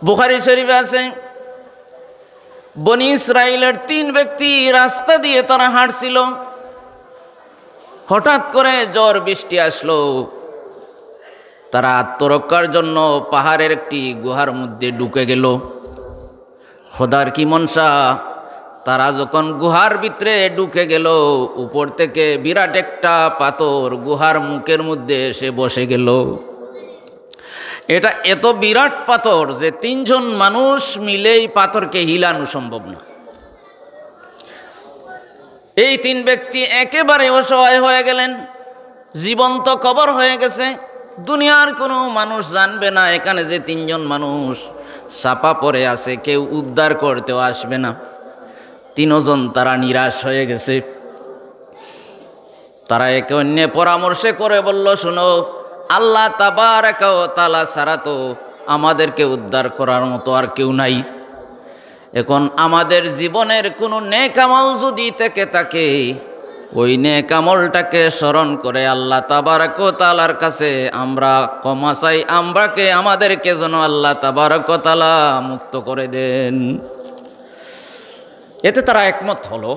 বুখারী শরীফে আছে, বনি ইসরাইলের 3 ব্যক্তি রাস্তা দিয়ে তারা হাঁটছিল, হঠাৎ করে ঝড় বৃষ্টি আসলো। তারা আত্মরক্ষার জন্য পাহাড়ের একটি গুহার মধ্যে ঢুকে গেল। খোদার কি মনসা, তারা যখন গুহার ভিতরে ঢুকে গেল, উপর থেকে বিরাট একটা পাথর গুহার মুখের মধ্যে এসে বসে গেল। এটা এত বিরাট পাথর যে 3 জন মানুষ মিলেই পাথরকে হিলানো সম্ভব না। এই 3 ব্যক্তি একেবারে অসহায় হয়ে গেলেন, জীবন্ত কবর হয়ে গেছে। দুনিয়ার কোনো মানুষ জানবে না এখানে যে 3 জন মানুষ চাপা পড়ে আছে, কেউ উদ্ধার করতেও আসবে না। 3 জন তারা নিরাশ হয়ে গেছে। তারা একে অন্যে পরামর্শে করে বলল, শোনো, আল্লাহ তাবারাকা ওয়া তাআলা ছাড়া তো আমাদেরকে উদ্ধার করার মতো আর কেউ নাই। এখন আমাদের জীবনের কোনো নেক আমল যদি থেকে থাকে, ওই নেক আমলটাকে স্মরণ করে আল্লাহ তাবারাকা ওয়া তাআলার কাছে আমরা ক্ষমা চাই, আমাদেরকে যেন আল্লাহ তাবারাকা ওয়া তাআলা মুক্ত করে দেন। এতে তারা একমত হলো।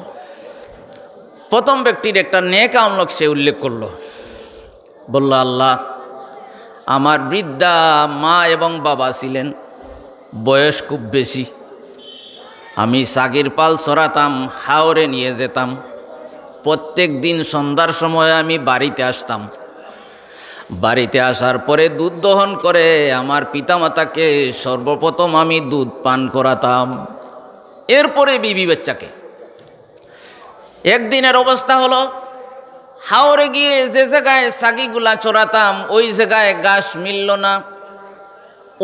প্রথম ব্যক্তির একটা নেক আমল সে উল্লেখ করলো, বলল, আল্লাহ, আমার বৃদ্ধা মা এবং বাবা ছিলেন, বয়স খুব বেশি। আমি সাগির পাল চড়াতাম, হাওরে নিয়ে যেতাম। প্রত্যেক দিন সন্ধ্যার সময় আমি বাড়িতে আসতাম। বাড়িতে আসার পরে দুধ দহন করে আমার পিতামাতাকে সর্বপ্রথম আমি দুধ পান করাতাম, এরপরে বিবি বাচ্চাকে। একদিনের অবস্থা হলো, হাওরে গিয়ে যে জায়গায় সাগিগুলা চড়াতাম ওই জায়গায় ঘাস মিলল না।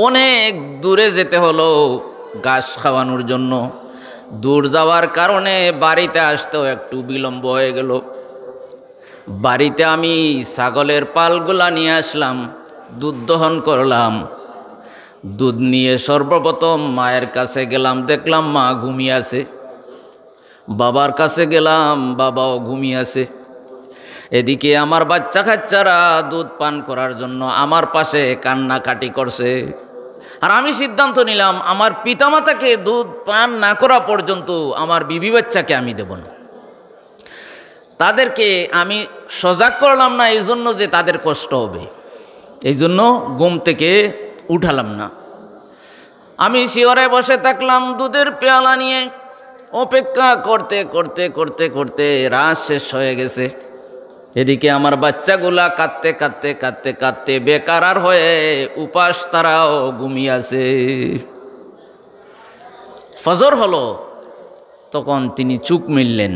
অনেক দূরে যেতে হলো ঘাস খাওয়ানোর জন্য। দূর যাওয়ার কারণে বাড়িতে আসতেও একটু বিলম্ব হয়ে গেল। বাড়িতে আমি ছাগলের পালগুলা নিয়ে আসলাম, দুধ দহন করলাম। দুধ নিয়ে সর্বপ্রথম মায়ের কাছে গেলাম, দেখলাম মা ঘুমিয়ে আছে। বাবার কাছে গেলাম, বাবাও ঘুমিয়ে আছে। এদিকে আমার বাচ্চা কাচ্চারা দুধ পান করার জন্য আমার পাশে কান্নাকাটি করছে। আর আমি সিদ্ধান্ত নিলাম, আমার পিতামাতাকে দুধ পান না করা পর্যন্ত আমার বিবি বাচ্চাকে আমি দেব না। তাদেরকে আমি সজাগ করলাম না এই জন্য যে তাদের কষ্ট হবে, এই জন্য ঘুম থেকে উঠালাম না। আমি শিয়রে বসে থাকলাম দুধের পেয়ালা নিয়ে। অপেক্ষা করতে করতে করতে করতে রাত শেষ হয়ে গেছে। এদিকে আমার বাচ্চাগুলা কাঁদতে কাঁদতে কাঁদতে কাঁদতে বেকারার হয়ে উপাস, তারাও ঘুমিয়ে আছে। ফজর হলো, তখন তিনি চোখ মেললেন,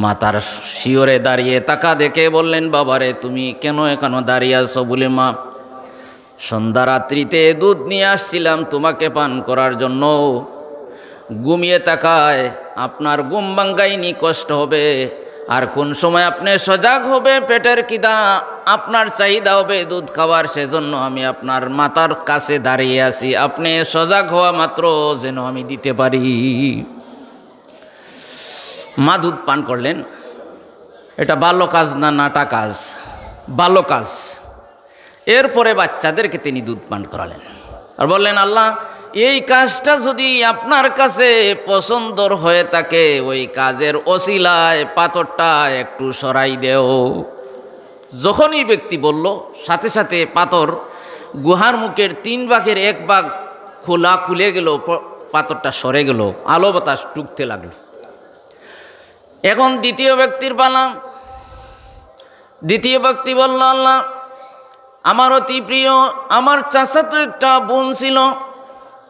মাতার শিয়রে দাঁড়িয়ে তাকা দেখে বললেন, বাবারে তুমি কেন এখনো দাঁড়িয়ে আছো? বলে, মা, সন্ধ্যা রাত্রিতে দুধ নিয়ে আসছিলাম তোমাকে পান করার জন্য। ঘুমিয়ে তাকায় আপনার ঘুম ভাঙ্গাইনি, কষ্ট হবে। আর কোন সময় আপনি সজাগ হবে, পেটের খিদা আপনার চাহিদা হবে দুধ খাওয়ার, সেজন্য আমি আপনার মাতার কাছে দাঁড়িয়ে আছি। আপনি সজাগ হওয়া মাত্র যেন আমি দিতে পারি। মা দুধ পান করলেন। এটা ভালো কাজ না নাটা কাজ? ভালো কাজ। এরপরে বাচ্চাদেরকে তিনি দুধ পান করালেন আর বললেন, আল্লাহ, এই কাজটা যদি আপনার কাছে পছন্দর হয়ে থাকে, ওই কাজের ওসিলায় পাথরটা একটু সরাই দেও। যখনই ব্যক্তি বলল, সাথে সাথে পাথর গুহার মুখের 3 ভাগের 1 ভাগ খুলে গেল, পাথরটা সরে গেল, আলো বাতাস ঢুকতে লাগলো। এখন দ্বিতীয় ব্যক্তির পালা। দ্বিতীয় ব্যক্তি বলল, আল্লাহ, আমার অতি প্রিয় আমার চাচাতো একটা বোন ছিল,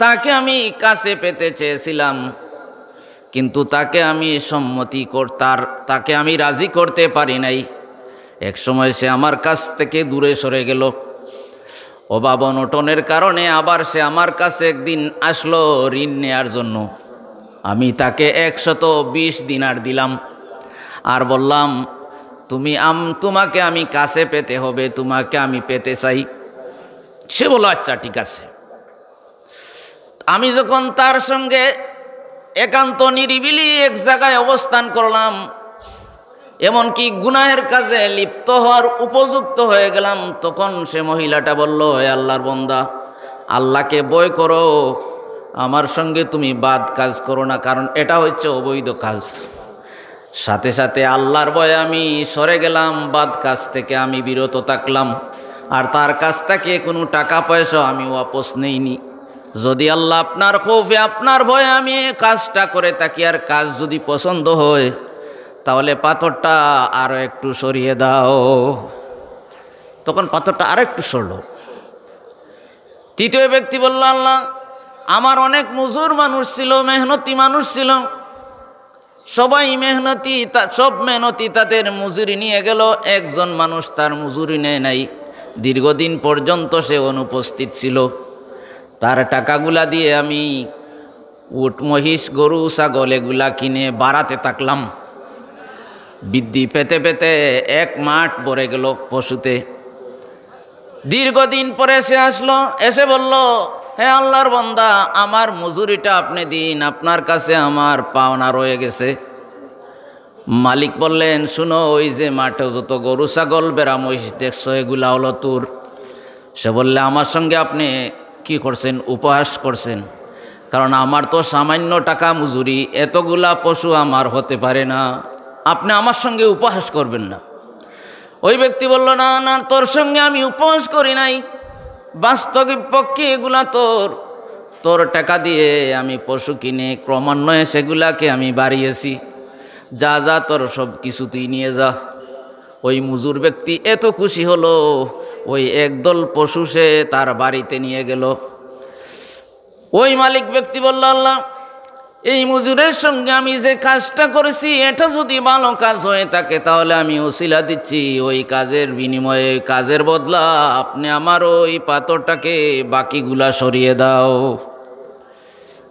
তাকে আমি কাছে পেতে চেয়েছিলাম, কিন্তু তাকে আমি তাকে আমি রাজি করতে পারি নাই। এক সময় সে আমার কাছ থেকে দূরে সরে গেল। অভাব অনটনের কারণে আবার সে আমার কাছে একদিন আসলো ঋণ নেয়ার জন্য। আমি তাকে 120 দিনার দিলাম আর বললাম, তোমাকে আমি কাছে পেতে হবে, তোমাকে আমি পেতে চাই। সে বলল, আচ্ছা ঠিক আছে। আমি যখন তার সঙ্গে একান্ত নিরিবিলি এক জায়গায় অবস্থান করলাম, এমনকি গুনাহের কাজে লিপ্ত হওয়ার উপযুক্ত হয়ে গেলাম, তখন সে মহিলাটা বলল, হে আল্লাহর বান্দা, আল্লাহকে ভয় করো, আমার সঙ্গে তুমি বাদ কাজ করো না, কারণ এটা হচ্ছে অবৈধ কাজ। সাথে সাথে আল্লাহর ভয়ে আমি সরে গেলাম, বাদ কাজ থেকে আমি বিরত থাকলাম, আর তার কাছ থেকে কোনো টাকা পয়সা আমি ওয়াপস নেইনি। যদি আল্লাহ আপনার খৌফে আপনার ভয়ে আমি এই কাজটা করে থাকি, আর কাজ যদি পছন্দ হয়, তাহলে পাথরটা আরও একটু সরিয়ে দাও। তখন পাথরটা আরও একটু সরল। তৃতীয় ব্যক্তি বলল, আল্লাহ, আমার অনেক মজুর মানুষ ছিল, মেহনতি মানুষ ছিল, সবাই মেহনতি, সব মেহনতি তাদের মজুরি নিয়ে গেল, একজন মানুষ তার মজুরি নেয় নাই, দীর্ঘদিন পর্যন্ত সে অনুপস্থিত ছিল। তার টাকাগুলা দিয়ে আমি উট, মহিষ, গরু, ছাগল এগুলা কিনে বাড়াতে থাকলাম। বৃদ্ধি পেতে পেতে এক মাঠ ভরে গেল পশুতে। দীর্ঘদিন পরে সে আসলো, এসে বলল, হে আল্লাহর বান্দা, আমার মজুরিটা আপনি দিন, আপনার কাছে আমার পাওনা রয়ে গেছে। মালিক বললেন, শুনো, ওই যে মাঠে যত গরু, ছাগল, বেড়া, মহিষ দেখছো, এগুলা হলো তোর। সে বললে, আমার সঙ্গে আপনি কি করছেন? উপহাস করছেন, কারণ আমার তো সামান্য টাকা মজুরি, এতগুলা পশু আমার হতে পারে না, আপনি আমার সঙ্গে উপহাস করবেন না। ওই ব্যক্তি বলল, না না, তোর সঙ্গে আমি উপহাস করি নাই, বাস্তবিক পক্ষে এগুলা তোর, তোর টাকা দিয়ে আমি পশু কিনে ক্রমান্বয়ে সেগুলাকে আমি বাড়িয়েছি, যা যা তোর সব কিছু তুই নিয়ে যা। ওই মজুর ব্যক্তি এত খুশি হলো, ওই একদল পশু সে তার বাড়িতে নিয়ে গেল। ওই মালিক ব্যক্তি বলল, আল্লাহ, এই মজুরের সঙ্গে আমি যে কাজটা করেছি, এটা যদি ভালো কাজ হয়ে থাকে, তাহলে আমি ওসিলা দিচ্ছি, ওই কাজের বিনিময়ে, কাজের বদলা আপনি আমার ওই পাথরটাকে বাকিগুলা সরিয়ে দাও।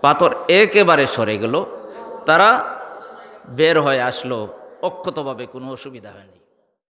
পাথর একেবারে সরে গেল, তারা বের হয়ে আসলো, অক্ষতভাবে, কোনো অসুবিধা হয়নি।